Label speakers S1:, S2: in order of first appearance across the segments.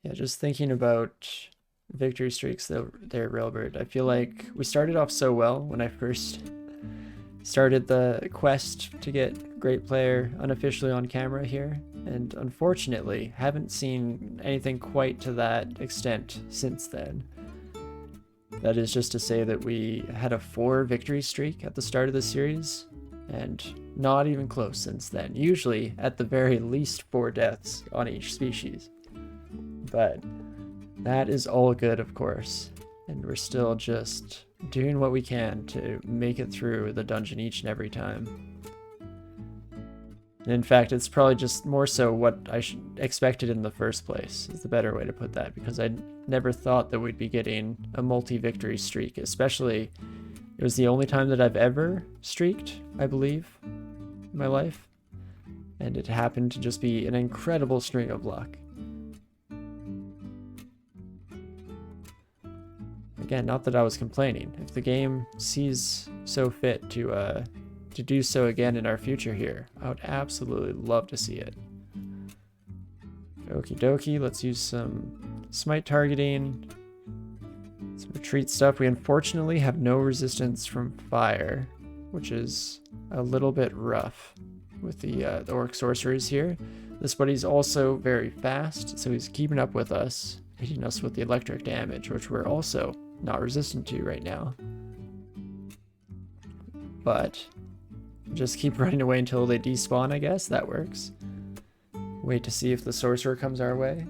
S1: Yeah, just thinking about victory streaks though, there, Railbird. I feel like we started off so well when I first started the quest to get great player unofficially on camera here, and unfortunately haven't seen anything quite to that extent since then. That is just to say that we had a 4 victory streak at the start of the series, and not even close since then. Usually at the very least 4 deaths on each species. But that is all good, of course, and we're still just doing what we can to make it through the dungeon each and every time. And in fact, it's probably just more so what I expected in the first place, is the better way to put that, because I never thought that we'd be getting a multi-victory streak, especially it was the only time that I've ever streaked, I believe, in my life, and it happened to just be an incredible string of luck. Again, not that I was complaining. If the game sees so fit to do so again in our future here, I would absolutely love to see it. Okie dokie, let's use some smite targeting, some retreat stuff. We unfortunately have no resistance from fire, which is a little bit rough with the orc sorcerers here. This buddy's also very fast, so he's keeping up with us, hitting us with the electric damage, which we're also not resistant to right now. But just keep running away until they despawn, I guess. That works. Wait to see if the sorcerer comes our way.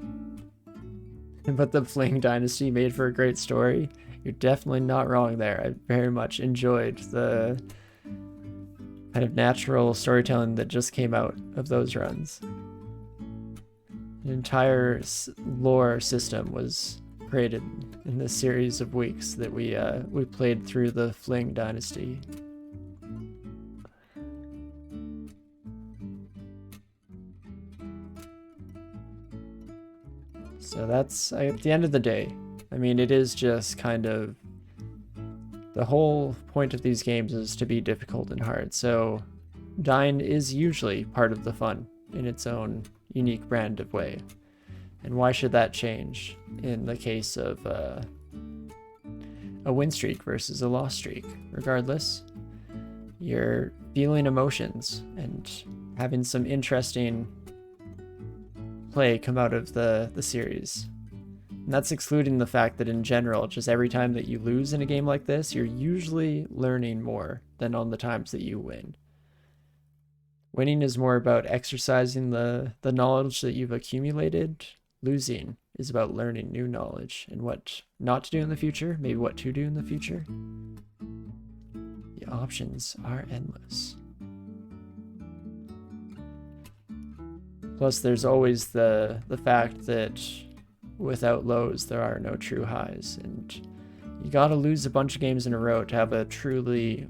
S1: But the Fling Dynasty made for a great story. You're definitely not wrong there. I very much enjoyed the kind of natural storytelling that just came out of those runs. An entire lore system was created in this series of weeks that we played through the Fling Dynasty. So that's, at the end of the day, I mean, it is just kind of, the whole point of these games is to be difficult and hard, so dying is usually part of the fun in its own unique brand of way. And why should that change in the case of a win streak versus a loss streak? Regardless, you're feeling emotions and having some interesting play come out of the series. And that's excluding the fact that in general, just every time that you lose in a game like this, you're usually learning more than on the times that you win. Winning is more about exercising the knowledge that you've accumulated. Losing is about learning new knowledge and what not to do in the future, maybe what to do in the future. The options are endless. Plus, there's always the fact that without lows, there are no true highs, and you gotta lose a bunch of games in a row to have a truly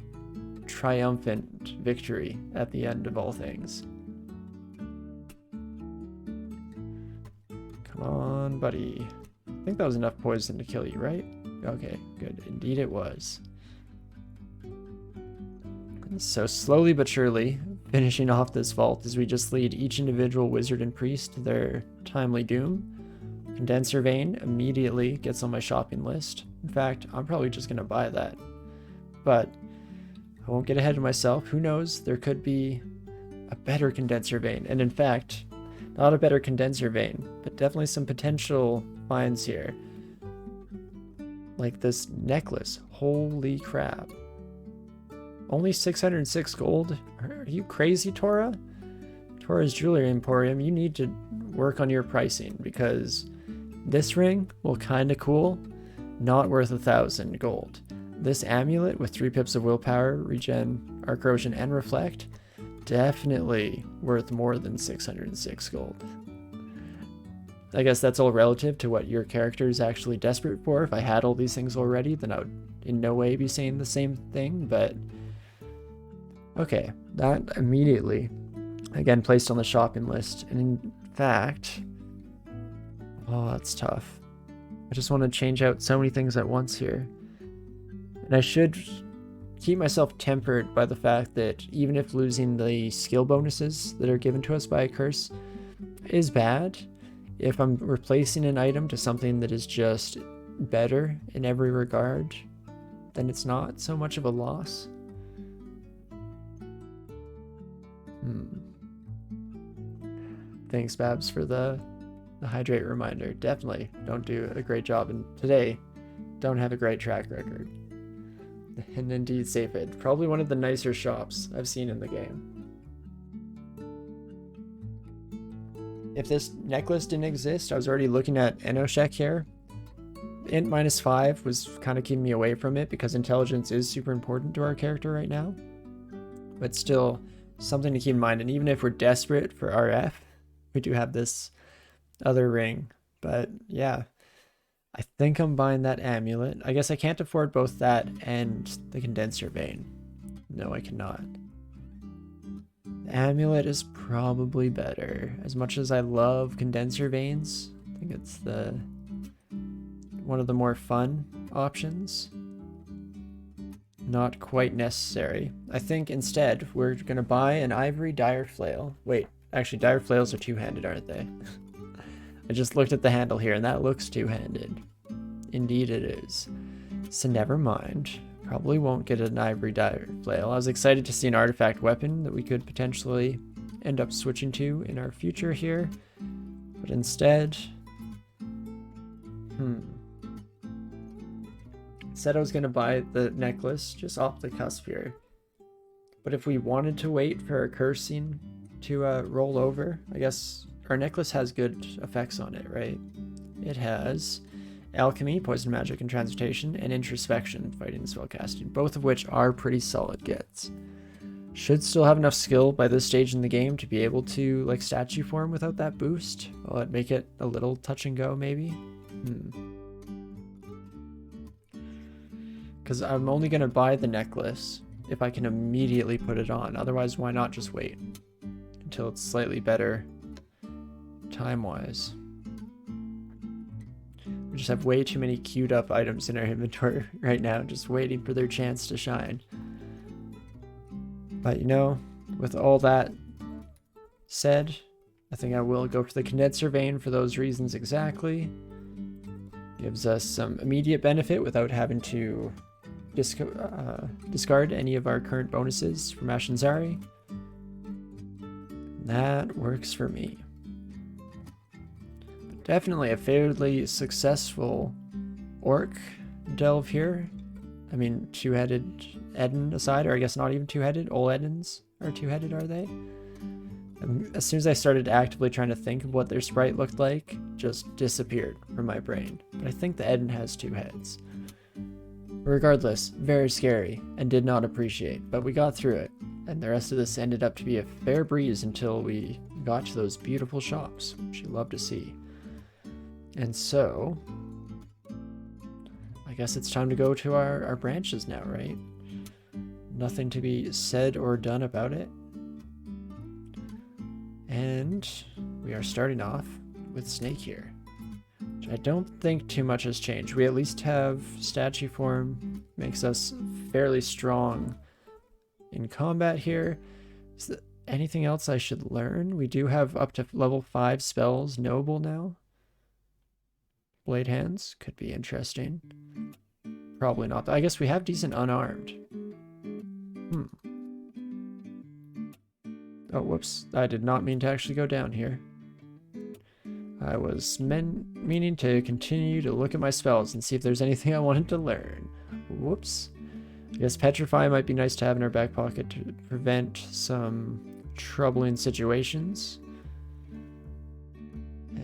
S1: triumphant victory at the end of all things. Come on, buddy. I think that was enough poison to kill you, right? Okay, good. Indeed it was. So slowly but surely, finishing off this vault as we just lead each individual wizard and priest to their timely doom. Condenser Vein immediately gets on my shopping list. In fact, I'm probably just going to buy that. But I won't get ahead of myself. Who knows? There could be a better Condenser Vein. And in fact, not a better Condenser Vein, but definitely some potential finds here. Like this necklace. Holy crap. Only 606 gold? Are you crazy, Tora? Tora's Jewelry Emporium, you need to work on your pricing, because this ring, well, kinda cool, not worth 1,000 gold. This amulet with 3 pips of willpower, regen, arc erosion, and reflect, definitely worth more than 606 gold. I guess that's all relative to what your character is actually desperate for. If I had all these things already, then I would in no way be saying the same thing, but okay, that immediately, again, placed on the shopping list. And in fact, oh, that's tough. I just want to change out so many things at once here. And I should keep myself tempered by the fact that even if losing the skill bonuses that are given to us by a curse is bad, if I'm replacing an item to something that is just better in every regard, then it's not so much of a loss. Thanks, Babs, for the hydrate reminder. Definitely don't do a great job, and today don't have a great track record. And indeed, Safe It, probably one of the nicer shops I've seen in the game. If this necklace didn't exist, I was already looking at Enoshek here. Int -5 was kind of keeping me away from it because intelligence is super important to our character right now. But still, something to keep in mind. And even if we're desperate for RF, we do have this other ring. But yeah, I think I'm buying that amulet. I guess I can't afford both that and the condenser vein. No, I cannot. The amulet is probably better. As much as I love condenser veins, I think it's one of the more fun options. Not quite necessary. I think instead we're gonna buy an ivory dire flail. Wait, actually dire flails are two-handed, aren't they? I just looked at the handle here and that looks two-handed. Indeed it is. So never mind. Probably won't get an ivory dire flail. I was excited to see an artifact weapon that we could potentially end up switching to in our future here. But instead... Said I was going to buy the necklace just off the cusp here. But if we wanted to wait for our cursing to roll over, I guess our necklace has good effects on it, right? It has alchemy, poison magic, and transmutation, and introspection, fighting and spellcasting, both of which are pretty solid gets. Should still have enough skill by this stage in the game to be able to like statue form without that boost. Will it make it a little touch and go maybe? Because I'm only going to buy the necklace if I can immediately put it on. Otherwise, why not just wait until it's slightly better time-wise? We just have way too many queued up items in our inventory right now, just waiting for their chance to shine. But you know, with all that said, I think I will go for the condenser vein for those reasons exactly. Gives us some immediate benefit without having to discard any of our current bonuses from Ashinzari. That works for me. But definitely a fairly successful orc delve here. I mean, two-headed Eden aside, or I guess not even two-headed. All Edens are two-headed, are they? As soon as I started actively trying to think of what their sprite looked like, just disappeared from my brain. But I think the Eden has two heads. Regardless, very scary and did not appreciate, but we got through it, and the rest of this ended up to be a fair breeze until we got to those beautiful shops, which you love to see. And so, I guess it's time to go to our branches now, right? Nothing to be said or done about it. And we are starting off with Snake here. Which I don't think too much has changed. We at least have statue form, makes us fairly strong in combat here. Is there anything else I should learn? We do have up to level 5 spells noble now. Blade hands could be interesting. Probably not. I guess we have decent unarmed. Oh, whoops. I did not mean to actually go down here. I was meaning to continue to look at my spells and see if there's anything I wanted to learn. Whoops. I guess Petrify might be nice to have in our back pocket to prevent some troubling situations.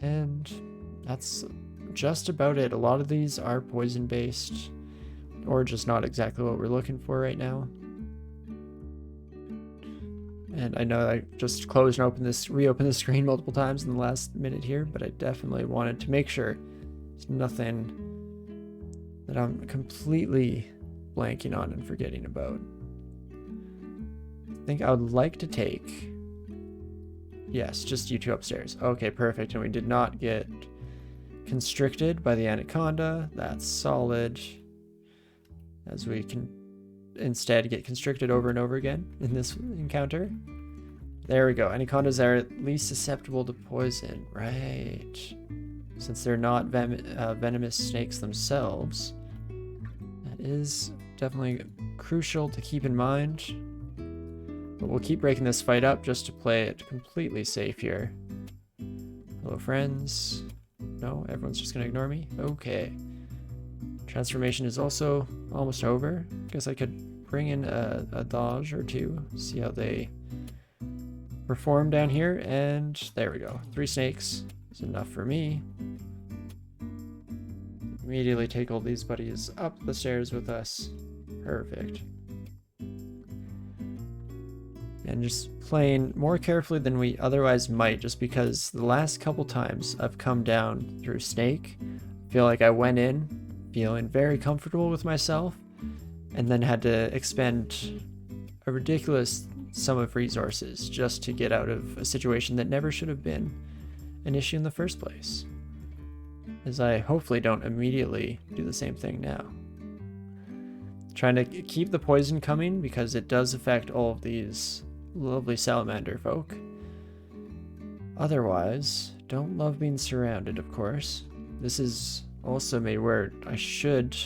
S1: And that's just about it. A lot of these are poison based, or just not exactly what we're looking for right now. And I know I just closed and reopened the screen multiple times in the last minute here, but I definitely wanted to make sure there's nothing that I'm completely blanking on and forgetting about. I think I would like to take... Yes, just you two upstairs. Okay, perfect. And we did not get constricted by the anaconda. That's solid. As we can instead get constricted over and over again in this encounter. There we go. Any condos are at least susceptible to poison. Right. Since they're not venomous snakes themselves. That is definitely crucial to keep in mind. But we'll keep breaking this fight up just to play it completely safe here. Hello, friends. No, everyone's just going to ignore me? Okay. Transformation is also almost over. Guess I could bring in a dodge or two. See how they perform down here. And there we go. 3 snakes is enough for me. Immediately take all these buddies up the stairs with us. Perfect. And just playing more carefully than we otherwise might, just because the last couple times I've come down through Snake, I feel like I went in feeling very comfortable with myself and then had to expend a ridiculous sum of resources just to get out of a situation that never should have been an issue in the first place. As I hopefully don't immediately do the same thing now. Trying to keep the poison coming because it does affect all of these lovely salamander folk. Otherwise, don't love being surrounded, of course. This is also made where I should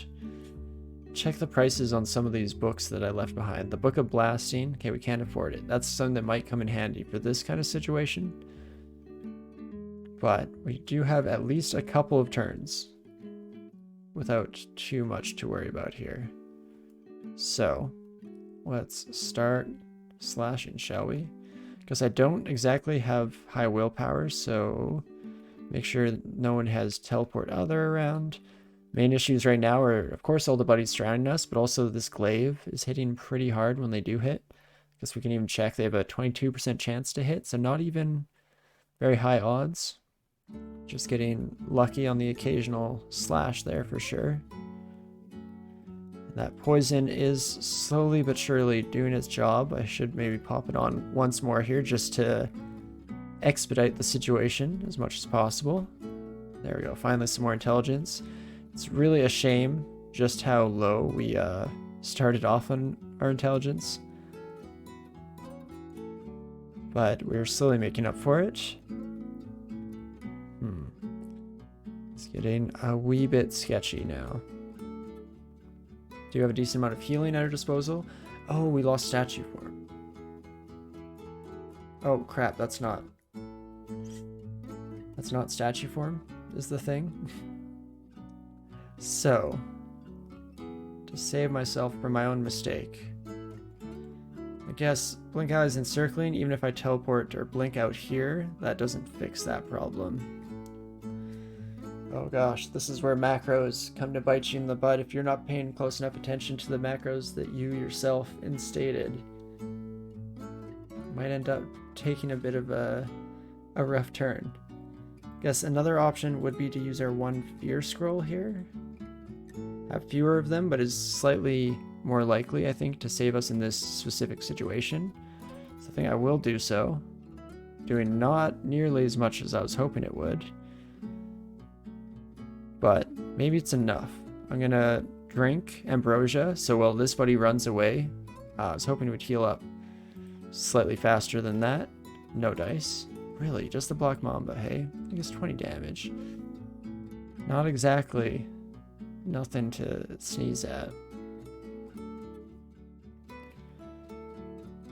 S1: check the prices on some of these books that I left behind. The Book of Blasting, okay, we can't afford it. That's something that might come in handy for this kind of situation. But we do have at least a couple of turns without too much to worry about here. So, let's start slashing, shall we? Because I don't exactly have high willpower, so make sure no one has teleport other around. Main issues right now are, of course, all the buddies surrounding us, but also this glaive is hitting pretty hard when they do hit. I guess we can even check they have a 22% chance to hit, so not even very high odds. Just getting lucky on the occasional slash there for sure. That poison is slowly but surely doing its job. I should maybe pop it on once more here just to expedite the situation as much as possible. There we go, finally some more intelligence. It's really a shame just how low we started off on our intelligence. But we're slowly making up for it. It's getting a wee bit sketchy now. Do have a decent amount of healing at our disposal. Oh, we lost statue form. Oh crap, that's not statue form is the thing. So, to save myself from my own mistake, I guess blink out is encircling. Even if I teleport or blink out here, that doesn't fix that problem. Oh gosh, this is where macros come to bite you in the butt if you're not paying close enough attention to the macros that you yourself instated. Might end up taking a bit of a rough turn. Guess another option would be to use our 1 fear scroll here. Have fewer of them, but is slightly more likely, I think, to save us in this specific situation. So I think I will do so. Doing not nearly as much as I was hoping it would. But maybe it's enough. I'm gonna drink ambrosia, so while this buddy runs away, I was hoping it would heal up slightly faster than that. No dice. Really, just the Black Mamba, hey? I guess 20 damage. Not exactly nothing to sneeze at.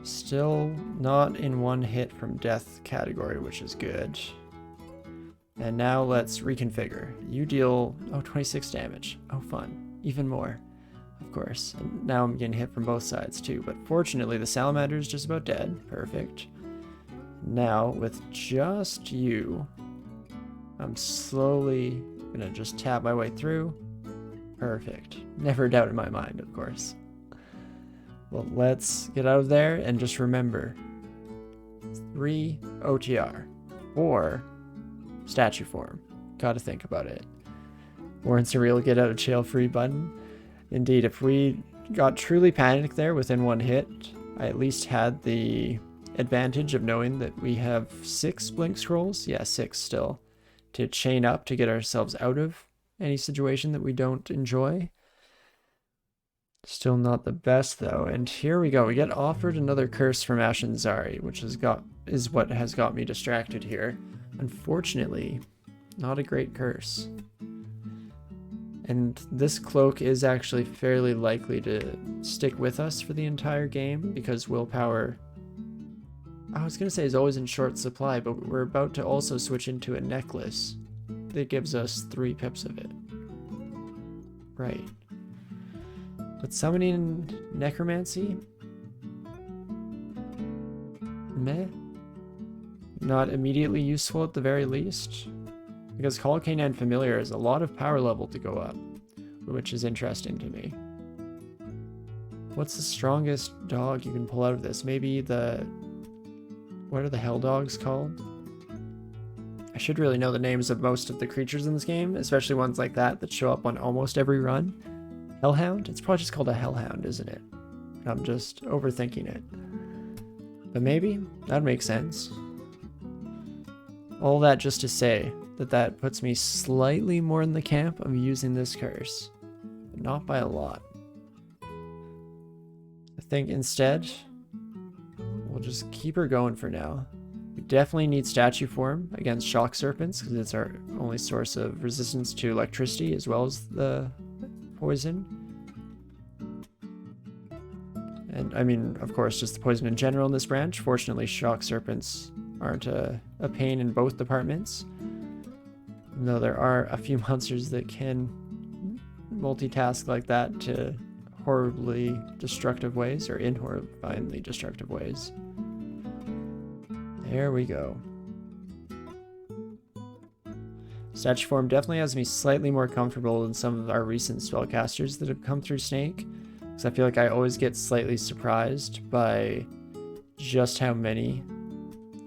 S1: Still not in 1 hit from death category, which is good. And now let's reconfigure. You deal, 26 damage. Oh, fun. Even more, of course. And now I'm getting hit from both sides too, but fortunately the salamander is just about dead. Perfect. Now, with just you, I'm slowly gonna just tap my way through. Perfect. Never doubt in my mind, of course. Well, let's get out of there and just remember 3 OTR or statue form. Gotta think about it. Warren Surreal get out of jail free button. Indeed, if we got truly panicked there within 1 hit, I at least had the advantage of knowing that we have 6 blink scrolls. Yeah, 6 still. To chain up to get ourselves out of any situation that we don't enjoy. Still not the best though. And here we go. We get offered another curse from Ashen Zari, which has got is what has got me distracted here. Unfortunately, not a great curse. And this cloak is actually fairly likely to stick with us for the entire game because willpower, I was going to say, is always in short supply, but we're about to also switch into a necklace that gives us 3 pips of it. Right. But summoning necromancy? Meh. Not immediately useful at the very least. Because arcane and familiar is a lot of power level to go up, which is interesting to me. What's the strongest dog you can pull out of this? Maybe the... What are the hell dogs called? I should really know the names of most of the creatures in this game, especially ones like that show up on almost every run. Hellhound? It's probably just called a hellhound, isn't it? I'm just overthinking it. But maybe? That makes sense. All that just to say that puts me slightly more in the camp of using this curse. But not by a lot. I think instead, we'll just keep her going for now. We definitely need statue form against shock serpents because it's our only source of resistance to electricity as well as the poison. And I mean, of course, just the poison in general in this branch. Fortunately, shock serpents aren't a pain in both departments. Even though there are a few monsters that can multitask like that to horribly destructive ways, or in horrifyingly destructive ways. There we go. Statue form definitely has me slightly more comfortable than some of our recent spellcasters that have come through Snake, because I feel like I always get slightly surprised by just how many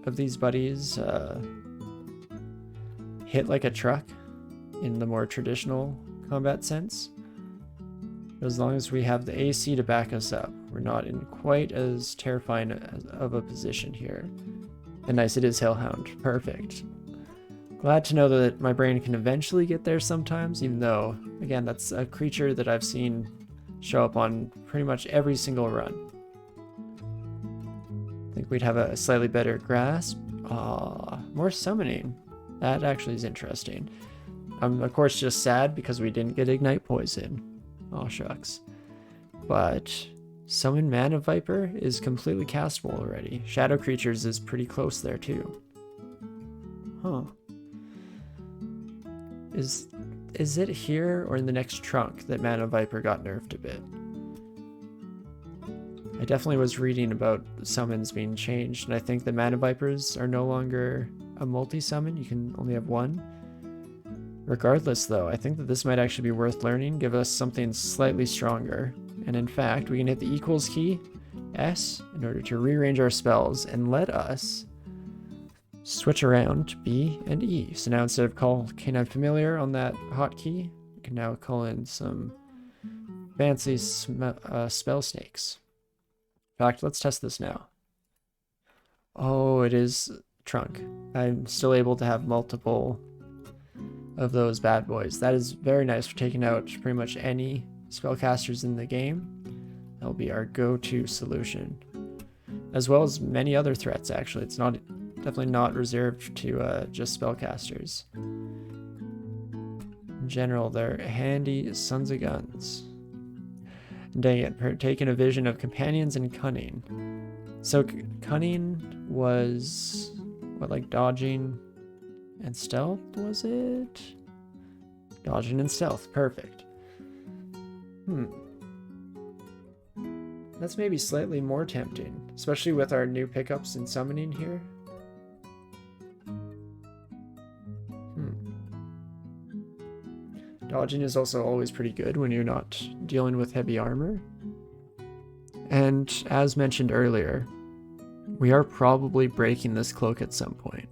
S1: of these buddies hit like a truck in the more traditional combat sense. But as long as we have the AC to back us up, we're not in quite as terrifying of a position here. And nice, it is Hellhound. Perfect. Glad to know that my brain can eventually get there sometimes, even though, again, that's a creature that I've seen show up on pretty much every single run. I think we'd have a slightly better grasp. More summoning. That actually is interesting. I'm, of course, just sad because we didn't get Ignite Poison. Aw, shucks. But Summon Mana Viper is completely castable already. Shadow Creatures is pretty close there, too. Huh. Is it here or in the next trunk that Mana Viper got nerfed a bit? I definitely was reading about summons being changed, and I think the Mana Vipers are no longer a multi-summon. You can only have one. Regardless, though, I think that this might actually be worth learning, give us something slightly stronger. And in fact, we can hit the equals key, S, in order to rearrange our spells, and let us switch around B and E. So now instead of call Canine Familiar on that hotkey, we can now call in some fancy spell snakes. In fact, let's test this now. Oh, it is trunk. I'm still able to have multiple of those bad boys. That is very nice for taking out pretty much any spellcasters in the game. That'll be our go-to solution. As well as many other threats, actually. It's definitely not reserved to just spellcasters. In general, they're handy sons of guns. Dang it, partaking a vision of companions and cunning. So cunning was what, like dodging and stealth, was it? Dodging and stealth, perfect. That's maybe slightly more tempting, especially with our new pickups in summoning here. Dodging is also always pretty good when you're not dealing with heavy armor. And as mentioned earlier, we are probably breaking this cloak at some point.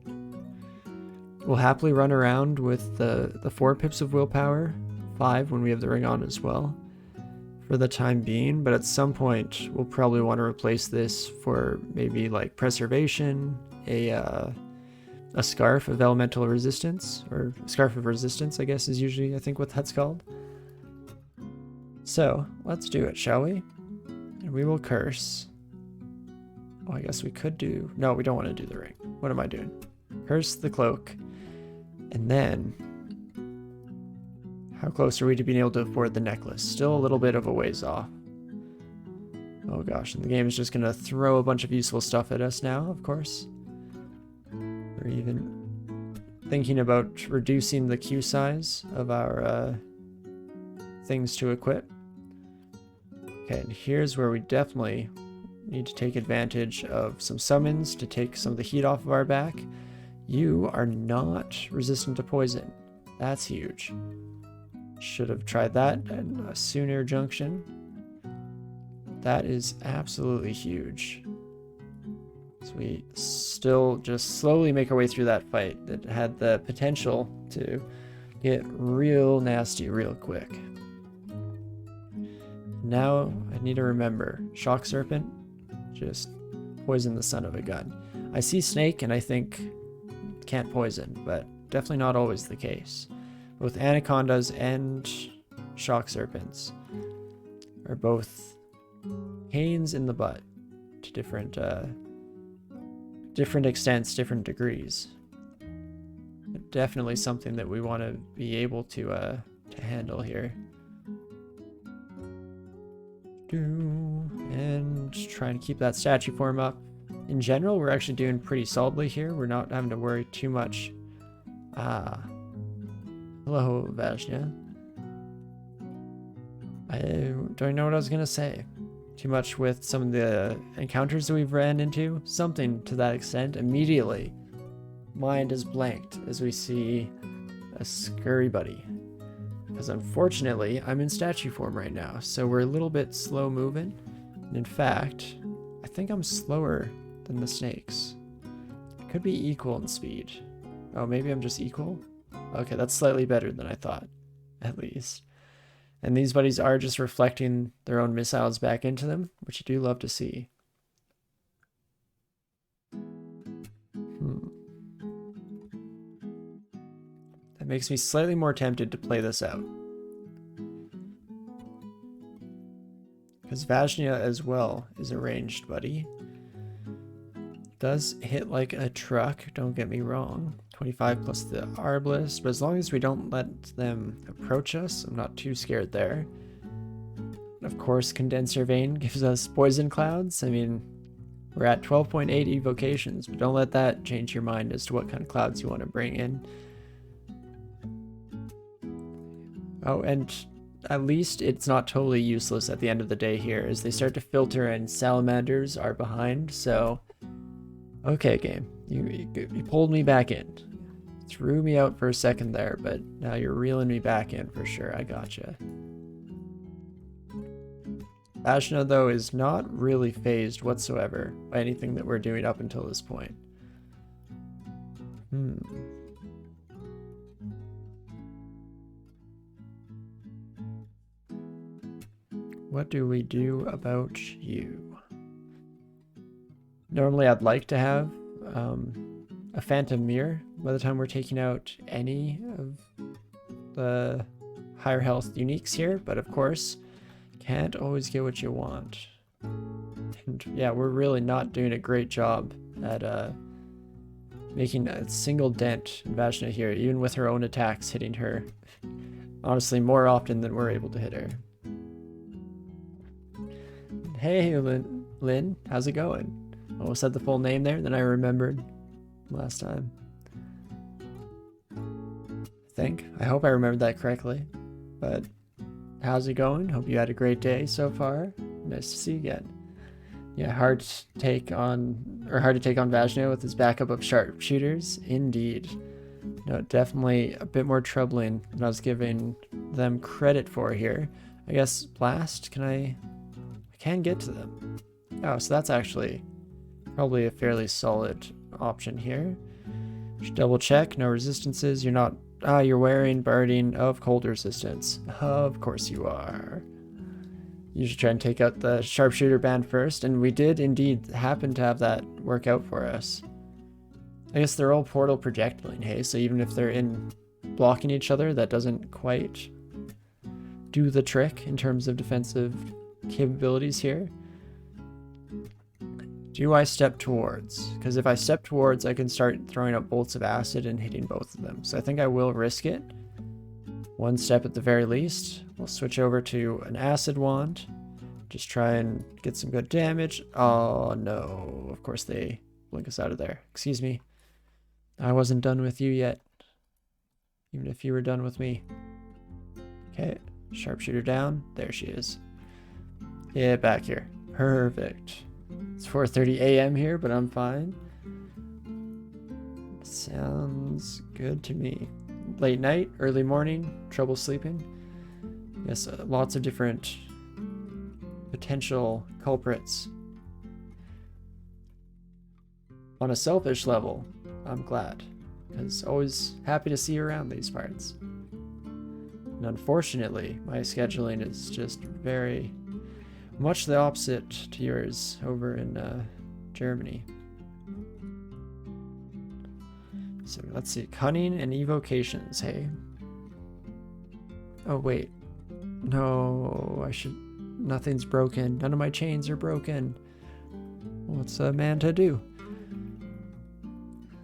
S1: We'll happily run around with the 4 pips of willpower, 5 when we have the ring on as well, for the time being, but at some point we'll probably want to replace this for maybe like preservation, a scarf of elemental resistance, or scarf of resistance, I guess is usually, I think, what that's called. So let's do it, shall we? And we will curse. Oh, I guess we could do... No, we don't want to do the ring. What am I doing? Curse the cloak. And then... How close are we to being able to afford the necklace? Still a little bit of a ways off. Oh gosh, and the game is just going to throw a bunch of useful stuff at us now, of course. We're even thinking about reducing the queue size of our things to equip. Okay, and here's where we definitely need to take advantage of some summons to take some of the heat off of our back. You are not resistant to poison. That's huge. Should have tried that at a sooner junction. That is absolutely huge. So we still just slowly make our way through that fight that had the potential to get real nasty real quick. Now I need to remember, Shock Serpent, just poison the son of a gun. I see Snake and I think can't poison, but definitely not always the case. Both Anacondas and Shock Serpents are both pains in the butt to different extents, different degrees. But definitely something that we want to be able to handle here. And try and keep that statue form up. In general, we're actually doing pretty solidly here. We're not having to worry too much. Hello, Vajna. I don't know what I was gonna say. Too much with some of the encounters that we've ran into. Something to that extent. Immediately, mind is blanked as we see a scurry buddy. Because unfortunately, I'm in statue form right now, so we're a little bit slow moving. And in fact, I think I'm slower than the snakes. Could be equal in speed. Oh, maybe I'm just equal? Okay, that's slightly better than I thought, at least. And these buddies are just reflecting their own missiles back into them, which I do love to see. That makes me slightly more tempted to play this out. Because Vajna as well is a ranged buddy. Does hit like a truck, don't get me wrong. 25 plus the Arbalist, but as long as we don't let them approach us, I'm not too scared there. Of course, Condenser Vein gives us Poison Clouds. I mean, we're at 12.8 evocations, but don't let that change your mind as to what kind of clouds you want to bring in. Oh, and at least it's not totally useless at the end of the day here, as they start to filter and salamanders are behind, so... Okay, game. You pulled me back in. Threw me out for a second there, but now you're reeling me back in for sure. I gotcha. Vajna, though, is not really phased whatsoever by anything that we're doing up until this point. What do we do about you? Normally I'd like to have a Phantom Mirror by the time we're taking out any of the higher health uniques here, but of course, can't always get what you want. And yeah, we're really not doing a great job at making a single dent in Vajna here, even with her own attacks hitting her, honestly, more often than we're able to hit her. Hey, Lynn, how's it going? Almost said the full name there, then I remembered last time. I hope I remembered that correctly. But how's it going? Hope you had a great day so far. Nice to see you again. Yeah, hard to take on Vajna with his backup of sharpshooters. Indeed. No, definitely a bit more troubling than I was giving them credit for here. I guess Blast, I can get to them. Oh, so that's actually probably a fairly solid option here. Just double check, no resistances. You're not, you're wearing Barding of cold resistance. Of course you are. You should try and take out the sharpshooter band first, and we did indeed happen to have that work out for us. I guess they're all portal projectiling, hey, so even if they're in blocking each other, that doesn't quite do the trick in terms of defensive capabilities here. Do I step towards? Because if I step towards, I can start throwing up bolts of acid and hitting both of them. So I think I will risk it. One step at the very least. We'll switch over to an acid wand. Just try and get some good damage. Oh no, of course they blink us out of there. Excuse me. I wasn't done with you yet. Even if you were done with me. Okay, sharpshooter down. There she is. Yeah, back here. Perfect. It's 4:30 a.m. here, but I'm fine. Sounds good to me. Late night, early morning, trouble sleeping. Yes, lots of different potential culprits. On a selfish level, I'm glad, because always happy to see you around these parts. And unfortunately, my scheduling is just very much the opposite to yours over in Germany. So let's see, cunning and evocations, hey? Oh wait, no, nothing's broken. None of my chains are broken. What's a man to do?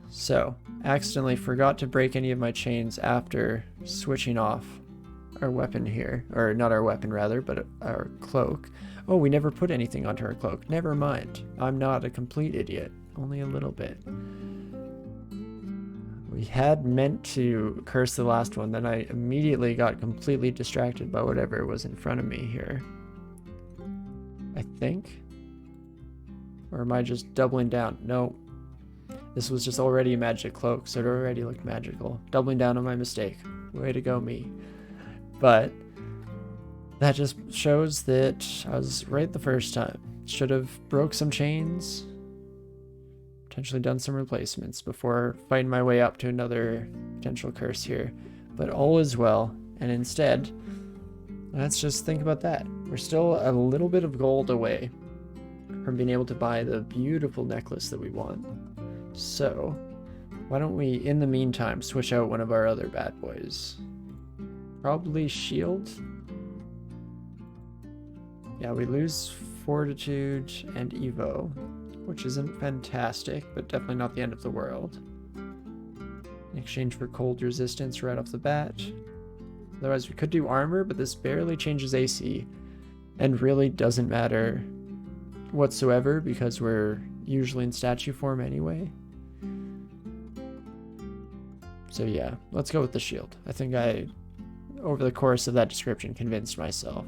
S1: So, accidentally forgot to break any of my chains after switching off our weapon here. Or not our weapon, rather, but our cloak. Oh, we never put anything onto our cloak. Never mind. I'm not a complete idiot. Only a little bit. We had meant to curse the last one, then I immediately got completely distracted by whatever was in front of me here. I think? Or am I just doubling down? No. This was just already a magic cloak, so it already looked magical. Doubling down on my mistake. Way to go, me. But that just shows that I was right the first time. Should have broke some chains. Potentially done some replacements before fighting my way up to another potential curse here. But all is well, and instead, let's just think about that. We're still a little bit of gold away from being able to buy the beautiful necklace that we want. So, why don't we, in the meantime, switch out one of our other bad boys? Probably shield? Yeah, we lose fortitude and evo, which isn't fantastic, but definitely not the end of the world. In exchange for cold resistance right off the bat. Otherwise, we could do armor, but this barely changes AC, and really doesn't matter whatsoever because we're usually in statue form anyway. So yeah, let's go with the shield. I think I, over the course of that description, convinced myself.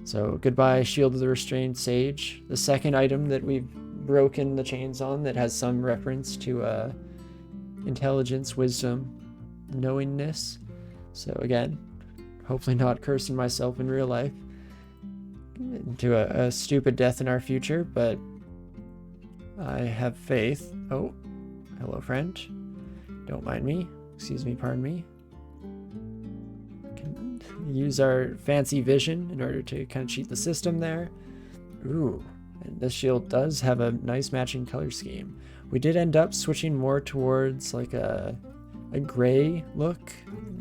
S1: So goodbye, Shield of the Restrained Sage. The second item that we've broken the chains on that has some reference to intelligence, wisdom, knowingness. So again, hopefully not cursing myself in real life into a stupid death in our future, but I have faith. Oh, hello friend. Don't mind me. Excuse me, pardon me. Can use our fancy vision in order to kind of cheat the system there. Ooh, and this shield does have a nice matching color scheme. We did end up switching more towards like a gray look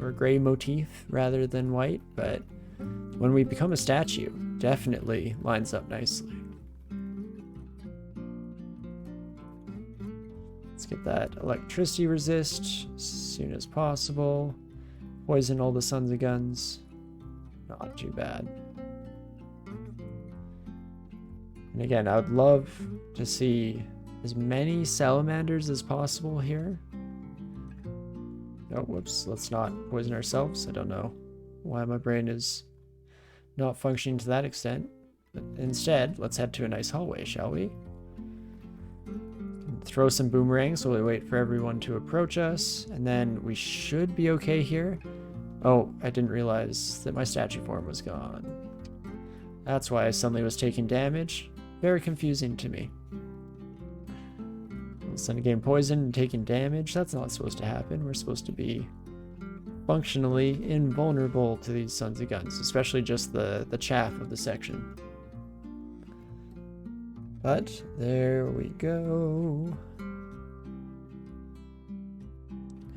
S1: or gray motif rather than white, but when we become a statue, definitely lines up nicely. Let's get that electricity resist as soon as possible. Poison all the sons of guns. Not too bad. And again, I would love to see as many salamanders as possible here. Oh, whoops, let's not poison ourselves. I don't know why my brain is not functioning to that extent. But instead, let's head to a nice hallway, shall we? Throw some boomerangs while we wait for everyone to approach us, and then we should be okay here. Oh, I didn't realize that my statue form was gone. That's why I suddenly was taking damage. Very confusing to me. Suddenly getting poisoned and taking damage, that's not supposed to happen. We're supposed to be functionally invulnerable to these sons of guns, especially just the chaff of the section. But there we go.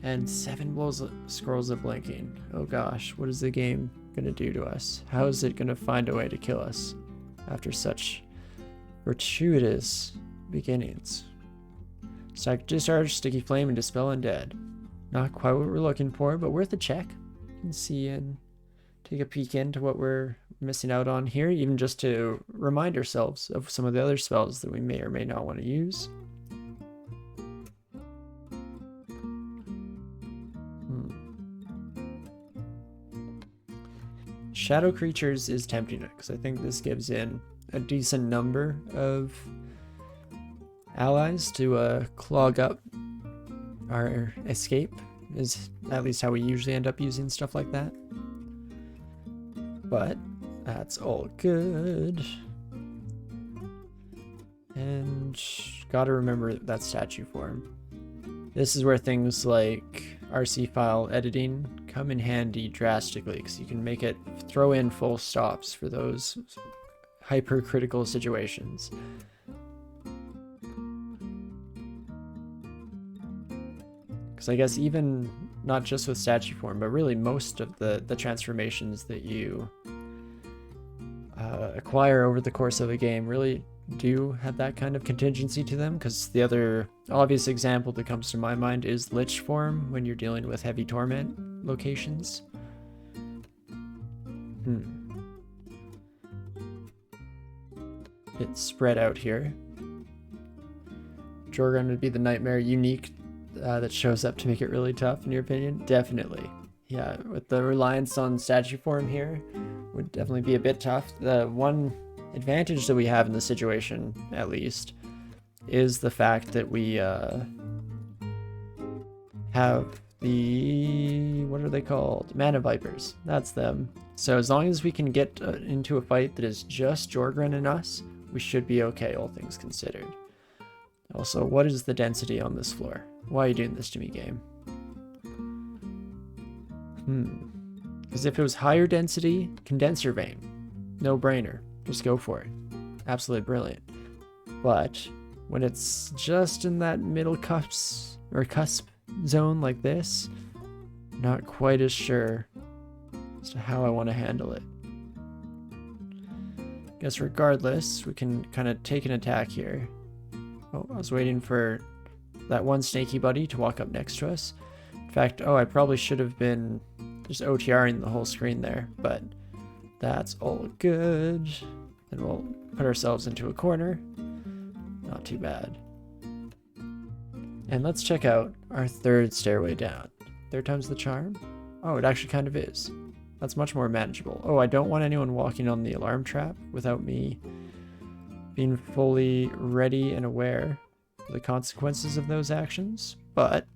S1: And 7 scrolls of blinking. Oh gosh, what is the game gonna do to us? How is it gonna find a way to kill us after such gratuitous beginnings. Stack discharge, sticky flame, and dispel undead. Not quite what we're looking for, but worth a check. You can see and take a peek into what we're missing out on here, even just to remind ourselves of some of the other spells that we may or may not want to use. Shadow creatures is tempting because I think this gives in a decent number of allies to clog up our escape, is at least how we usually end up using stuff like that. But that's all good. And gotta remember that statue form. This is where things like RC file editing come in handy drastically, because you can make it throw in full stops for those hypercritical situations. Because I guess even not just with statue form, but really most of the transformations that you acquire over the course of a game really do have that kind of contingency to them, because the other obvious example that comes to my mind is Lich form when you're dealing with heavy torment locations. It's spread out here. Jorgun would be the nightmare unique that shows up to make it really tough, in your opinion? Definitely. Yeah, with the reliance on statue form here would definitely be a bit tough. The one advantage that we have in the situation, at least, is the fact that we have the, what are they called? Mana Vipers. That's them. So as long as we can get into a fight that is just Jorgun and us, we should be okay, all things considered. Also, what is the density on this floor? Why are you doing this to me, game? Because if it was higher density, condenser vein. No brainer. Just go for it. Absolutely brilliant. But when it's just in that middle cusp zone like this, not quite as sure as to how I want to handle it. Guess regardless, we can kind of take an attack here. Oh, I was waiting for that one snaky buddy to walk up next to us. In fact, I probably should have been just OTRing the whole screen there, but that's all good. And we'll put ourselves into a corner. Not too bad. And let's check out our third stairway down. Third time's the charm? Oh, it actually kind of is. That's much more manageable. Oh, I don't want anyone walking on the alarm trap without me being fully ready and aware of the consequences of those actions, but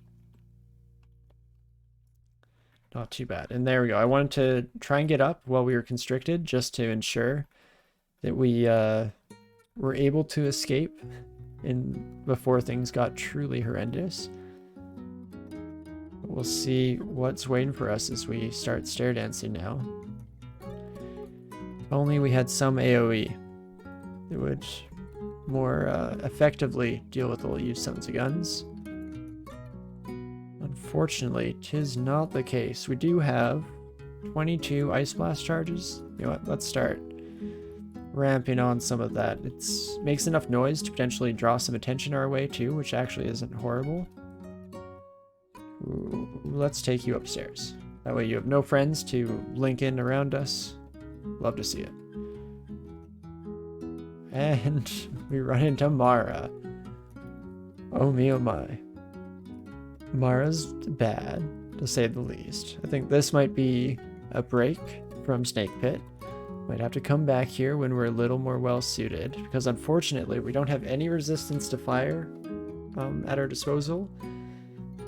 S1: not too bad. And there we go. I wanted to try and get up while we were constricted, just to ensure that we were able to escape before things got truly horrendous. But we'll see what's waiting for us as we start stair dancing now. If only we had some AoE that would more effectively deal with the use of guns. Unfortunately, 'tis not the case. We do have 22 Ice Blast charges. You know what, let's start ramping on some of that. It makes enough noise to potentially draw some attention our way too, which actually isn't horrible. Ooh, let's take you upstairs. That way you have no friends to link in around us. Love to see it. And we run into Mara. Oh me, oh my. Mara's bad, to say the least. I think this might be a break from Snake Pit. Might have to come back here when we're a little more well suited, because unfortunately we don't have any resistance to fire at our disposal.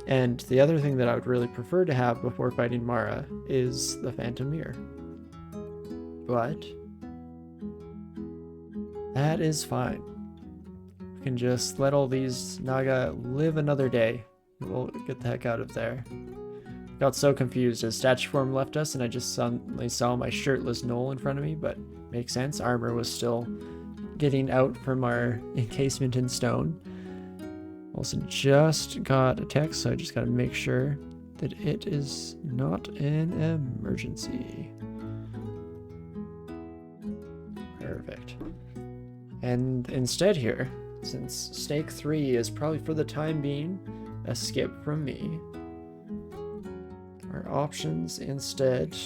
S1: And the other thing that I would really prefer to have before fighting Mara is the Phantom Mirror. But that is fine. We can just let all these Naga live another day. We'll get the heck out of there. Got so confused as statue form left us and I just suddenly saw my shirtless Gnoll in front of me, but makes sense. Armor was still getting out from our encasement in stone. Also just got a text, so I just gotta make sure that it is not an emergency. Perfect. And instead here, since stake 3 is probably for the time being a skip from me. Our options instead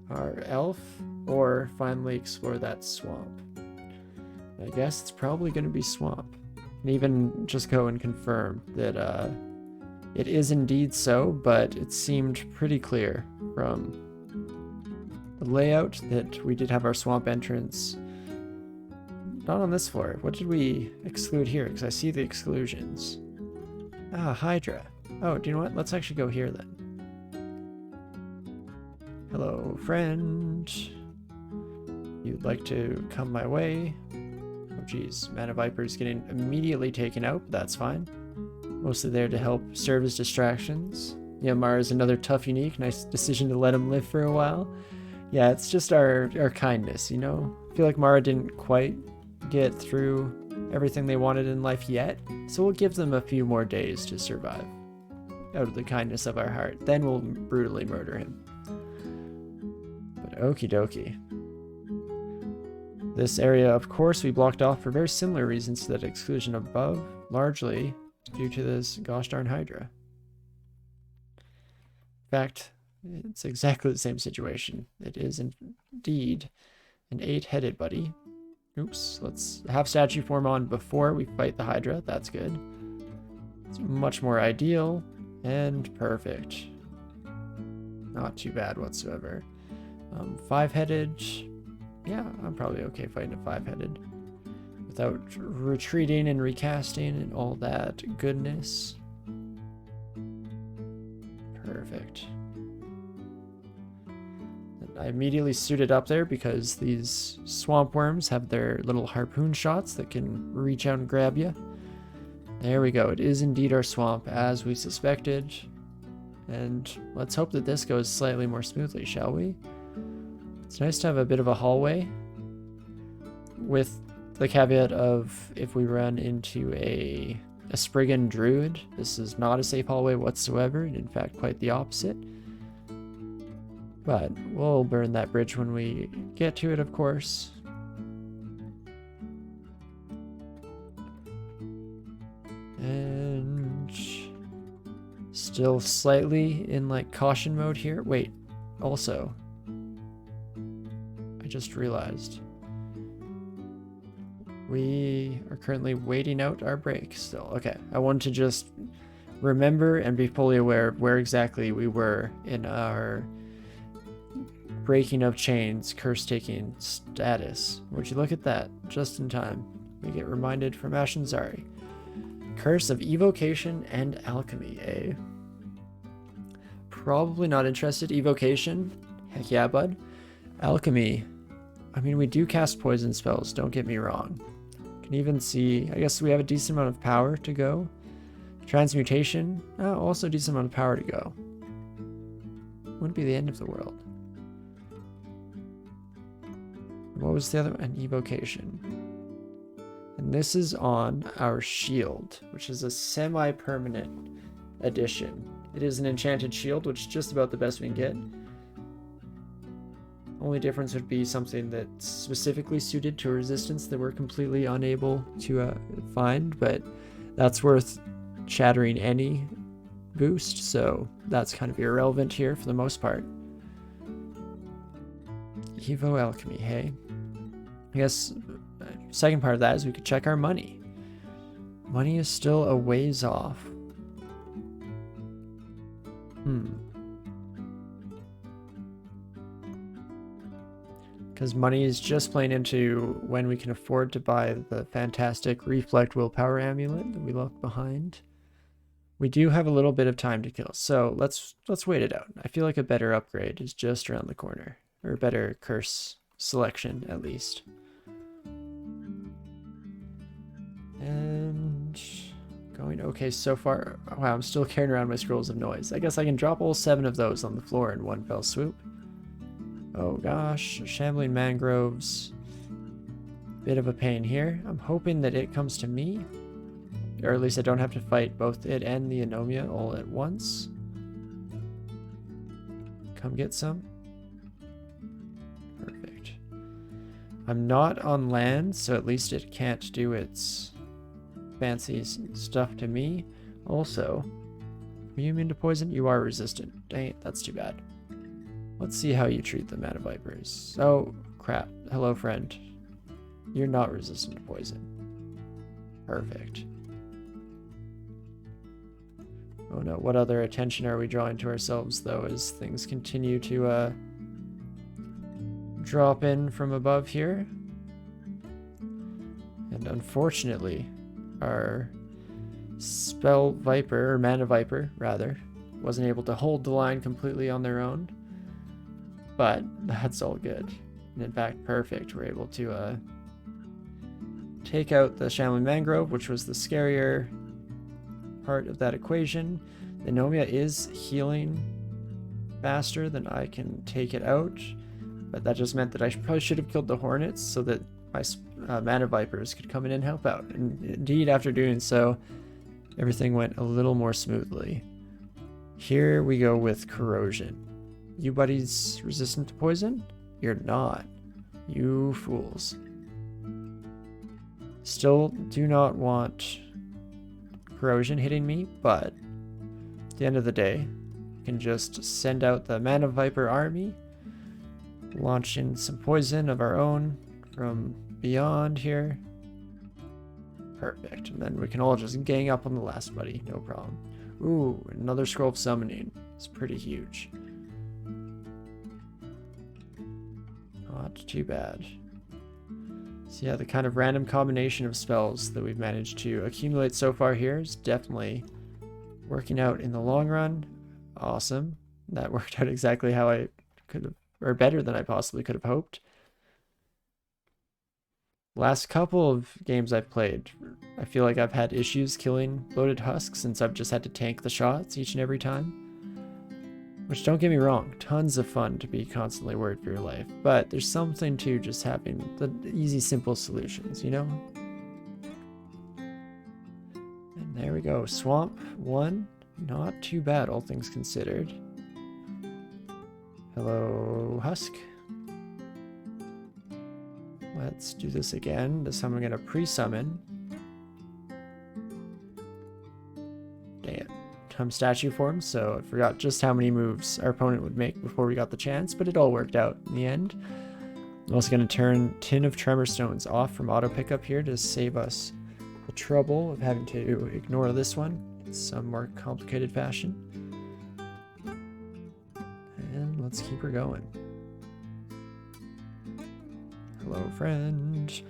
S1: are elf or finally explore that swamp. I guess it's probably going to be swamp. And even just go and confirm that it is indeed so, but it seemed pretty clear from the layout that we did have our swamp entrance. Not on this floor. What did we exclude here? Because I see the exclusions. Ah, Hydra. Oh, do you know what? Let's actually go here then. Hello, friend. You'd like to come my way? Oh, geez. Mana Viper's getting immediately taken out, but that's fine. Mostly there to help serve as distractions. Yeah, Mara's another tough unique. Nice decision to let him live for a while. Yeah, it's just our kindness, you know? I feel like Mara didn't quite get through everything they wanted in life yet, so we'll give them a few more days to survive. Out of the kindness of our heart. Then we'll brutally murder him. But okie dokie. This area, of course, we blocked off for very similar reasons to that exclusion above, largely due to this gosh darn Hydra. In fact, it's exactly the same situation. It is indeed an 8-headed buddy. Oops, let's have statue form on before we fight the Hydra. That's good. It's much more ideal and perfect. Not too bad whatsoever. 5-headed. Yeah, I'm probably okay fighting a 5-headed without retreating and recasting and all that goodness. Perfect. I immediately suited up there because these swamp worms have their little harpoon shots that can reach out and grab you. There we go. It is indeed our swamp, as we suspected. And let's hope that this goes slightly more smoothly, shall we? It's nice to have a bit of a hallway, with the caveat of if we run into a Spriggan Druid, this is not a safe hallway whatsoever, and in fact quite the opposite. But we'll burn that bridge when we get to it, of course. And still slightly in like caution mode here. Wait, also, I just realized we are currently waiting out our break still. Okay, I want to just remember and be fully aware of where exactly we were in our breaking of chains, curse taking status. Would you look at that? Just in time. We get reminded from Ashinzari. Curse of evocation and alchemy, eh? Probably not interested. Evocation? Heck yeah, bud. Alchemy. I mean, we do cast poison spells, don't get me wrong. Can even see, I guess we have a decent amount of power to go. Transmutation, also a decent amount of power to go. Wouldn't be the end of the world. What was the other one? Evocation. And this is on our shield, which is a semi-permanent addition. It is an enchanted shield, which is just about the best we can get. Only difference would be something that's specifically suited to a resistance that we're completely unable to find, but that's worth shattering any boost, so that's kind of irrelevant here for the most part. Evo Alchemy, hey? I guess second part of that is we could check our money. Money is still a ways off. Because money is just playing into when we can afford to buy the fantastic Reflect Willpower Amulet that we left behind. We do have a little bit of time to kill, so let's wait it out. I feel like a better upgrade is just around the corner. Or a better curse selection, at least. And going okay so far. Wow, I'm still carrying around my scrolls of noise. I guess I can drop all 7 of those on the floor in one fell swoop. Oh gosh, shambling mangroves. Bit of a pain here. I'm hoping that it comes to me. Or at least I don't have to fight both it and the anomia all at once. Come get some. Perfect. I'm not on land, so at least it can't do its fancy stuff to me. Also, are you immune to poison? You are resistant. Dang it, that's too bad. Let's see how you treat the mana vipers. Oh, crap. Hello, friend. You're not resistant to poison. Perfect. Oh no, what other attention are we drawing to ourselves, though, as things continue to drop in from above here? And unfortunately, our spell viper, or mana viper, rather, wasn't able to hold the line completely on their own. But that's all good. And in fact, perfect. We're able to take out the Shambling Mangrove, which was the scarier part of that equation. The Nomia is healing faster than I can take it out, but that just meant that I probably should have killed the Hornets so that my mana vipers could come in and help out. And indeed, after doing so, everything went a little more smoothly. Here we go with corrosion. You buddies resistant to poison? You're not. You fools. Still do not want corrosion hitting me, but at the end of the day, I can just send out the Mana Viper army, launch in some poison of our own from beyond here. Perfect. And then we can all just gang up on the last buddy, no problem. Ooh, another scroll of summoning. It's pretty huge. Not too bad. So yeah, the kind of random combination of spells that we've managed to accumulate so far here is definitely working out in the long run. Awesome. That worked out exactly how I could have, or better than I possibly could have hoped. Last couple of games I've played, I feel like I've had issues killing bloated husks since I've just had to tank the shots each and every time. Which, don't get me wrong, tons of fun to be constantly worried for your life, but there's something to just having the easy, simple solutions, you know? And there we go, Swamp 1, not too bad, all things considered. Hello, Husk. Let's do this again. This time I'm going to pre-summon. Dang it. Statue form, so I forgot just how many moves our opponent would make before we got the chance, but it all worked out in the end. I'm also going to turn Tin of Tremor Stones off from auto pickup here to save us the trouble of having to ignore this one in some more complicated fashion. And let's keep her going. Hello, friend.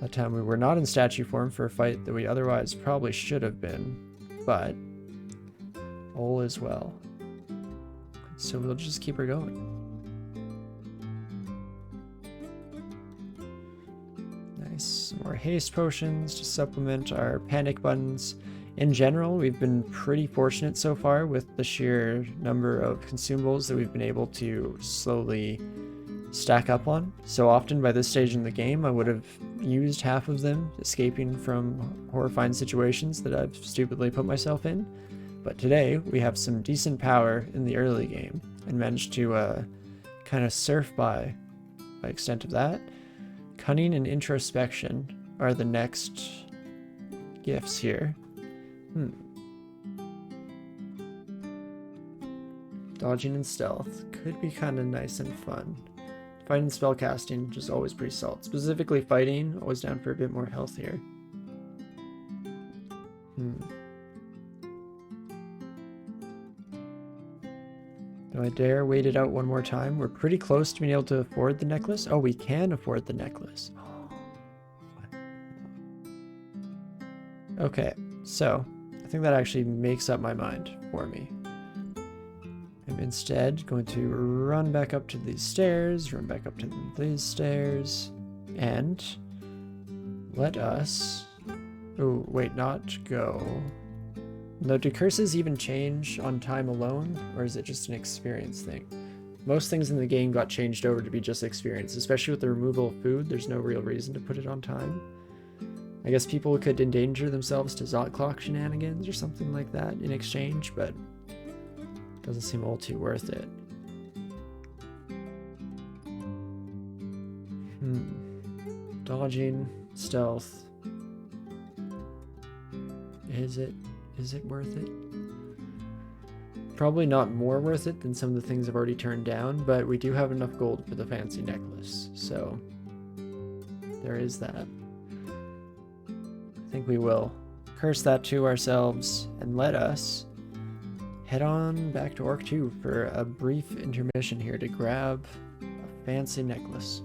S1: That time we were not in statue form for a fight that we otherwise probably should have been, but all is well. So we'll just keep her going. Nice. Some more haste potions to supplement our panic buttons. In general, we've been pretty fortunate so far with the sheer number of consumables that we've been able to slowly stack up on. So often by this stage in the game, I would have used half of them escaping from horrifying situations that I've stupidly put myself in. But today, we have some decent power in the early game and managed to kind of surf by extent of that. Cunning and Introspection are the next gifts here. Dodging and Stealth could be kind of nice and fun. Fighting and Spellcasting, just always pretty solid. Specifically fighting, always down for a bit more health here. Do I dare wait it out one more time? We're pretty close to being able to afford the necklace. Oh, we can afford the necklace. Okay, so I think that actually makes up my mind for me. I'm instead going to run back up to these stairs, run back up to these stairs, and let us... Oh, wait, not go... Now, do curses even change on time alone, or is it just an experience thing? Most things in the game got changed over to be just experience, especially with the removal of food. There's no real reason to put it on time. I guess people could endanger themselves to Zot Clock shenanigans or something like that in exchange, but it doesn't seem all too worth it. Dodging, stealth. is it worth it? Probably not more worth it than some of the things I've already turned down, but we do have enough gold for the fancy necklace, so there is that. I think we will curse that to ourselves and let us head on back to Orc 2 for a brief intermission here to grab a fancy necklace.